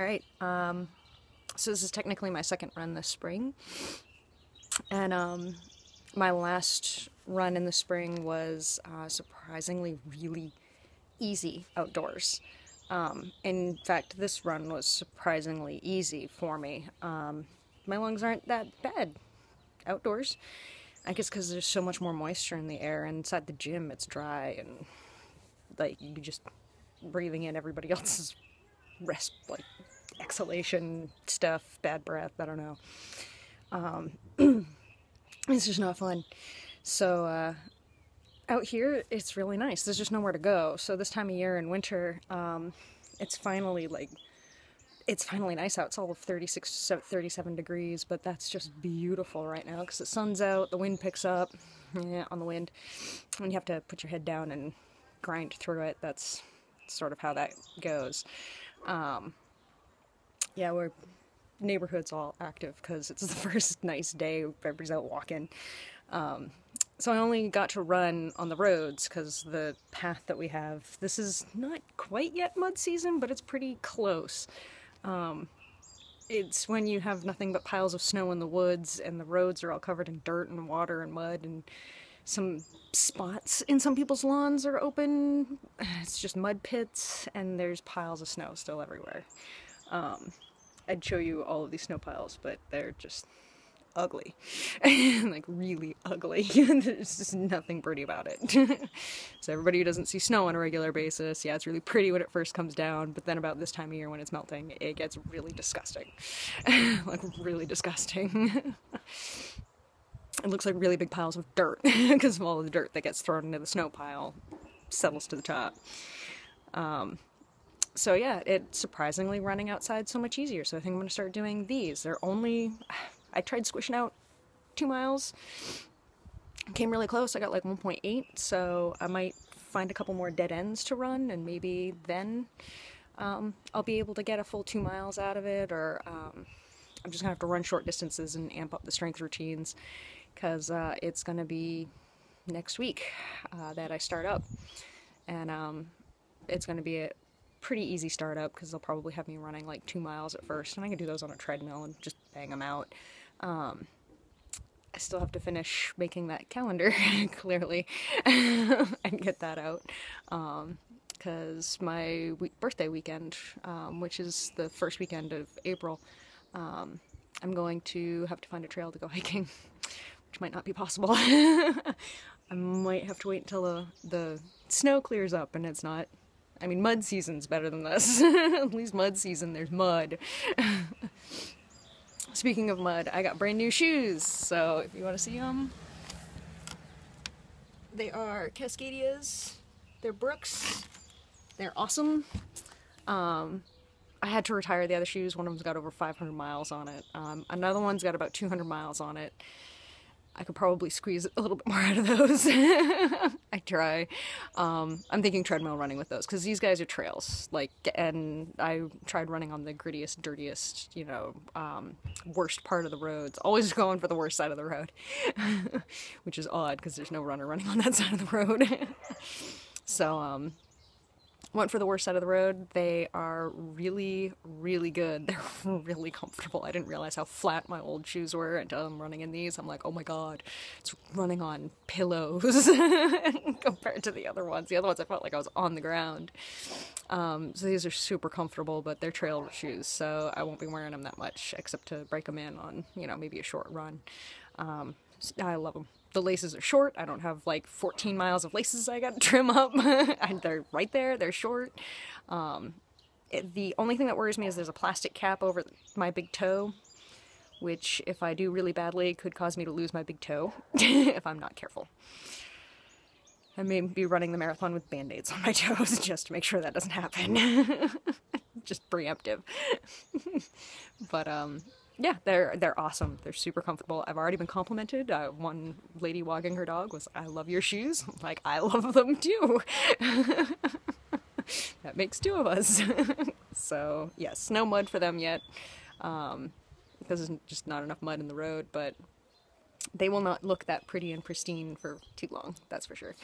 Alright, so this is technically my second run this spring, and my last run in the spring was surprisingly really easy outdoors. In fact, this run was surprisingly easy for me. My lungs aren't that bad outdoors. I guess because there's so much more moisture in the air, and inside the gym it's dry, and like you just breathing in everybody else's like exhalation stuff, bad breath, I don't know. It's just not fun. So out here it's really nice. There's just nowhere to go. So this time of year in winter, it's finally nice out. It's all 36 to 37 degrees, but that's just beautiful right now because the sun's out, the wind picks up, on the wind, and you have to put your head down and grind through it. That's sort of how that goes. Yeah, we're neighborhood's all active because it's the first nice day everybody's out walking. So I only got to run on the roads because the path that we have, this is not quite yet mud season, but it's pretty close. It's when you have nothing but piles of snow in the woods and the roads are all covered in dirt and water and mud, and some spots in some people's lawns are open. It's just mud pits and there's piles of snow still everywhere. I'd show you all of these snow piles, but they're just ugly. Like really ugly. There's just nothing pretty about it. So everybody who doesn't see snow on a regular basis, yeah, it's really pretty when it first comes down, but then about this time of year when it's melting, it gets really disgusting. Like really disgusting. It looks like really big piles of dirt because of all of the dirt that gets thrown into the snow pile settles to the top. So yeah, it's surprisingly running outside so much easier. So I think I'm going to start doing these. I tried squishing out 2 miles. Came really close. I got like 1.8. So I might find a couple more dead ends to run, and maybe then I'll be able to get a full 2 miles out of it. Or I'm just going to have to run short distances and amp up the strength routines, because it's going to be next week that I start up. And it's going to be a pretty easy startup because they'll probably have me running like 2 miles at first, and I can do those on a treadmill and just bang them out. I still have to finish making that calendar, clearly, and get that out, because my birthday weekend, which is the first weekend of April, I'm going to have to find a trail to go hiking, which might not be possible. I might have to wait until the snow clears up and it's not. I mean, mud season's better than this. At least mud season, there's mud. Speaking of mud, I got brand new shoes, so if you want to see them, they are Cascadias. They're Brooks. They're awesome. I had to retire the other shoes. One of them's got over 500 miles on it. Another one's got about 200 miles on it. I could probably squeeze a little bit more out of those. I try. I'm thinking treadmill running with those, because these guys are trails. And I tried running on the grittiest, dirtiest, worst part of the roads. Always going for the worst side of the road. Which is odd, because there's no runner running on that side of the road. So, went for the worst side of the road. They are really, really good. They're really comfortable. I didn't realize how flat my old shoes were until I'm running in these. I'm like, oh my god, it's running on pillows compared to the other ones. The other ones I felt like I was on the ground. So these are super comfortable, but they're trail shoes, so I won't be wearing them that much, except to break them in on, maybe a short run. I love them. The laces are short. I don't have like 14 miles of laces I got to trim up. And they're right there. They're short. The only thing that worries me is there's a plastic cap over my big toe, which, if I do really badly, could cause me to lose my big toe if I'm not careful. I may be running the marathon with band-aids on my toes just to make sure that doesn't happen. Just preemptive. But, yeah, they're awesome. They're super comfortable. I've already been complimented. One lady walking her dog was, "I love your shoes." I'm like, I love them too. That makes two of us. So, yes, no mud for them yet, because there's just not enough mud in the road, but they will not look that pretty and pristine for too long, that's for sure.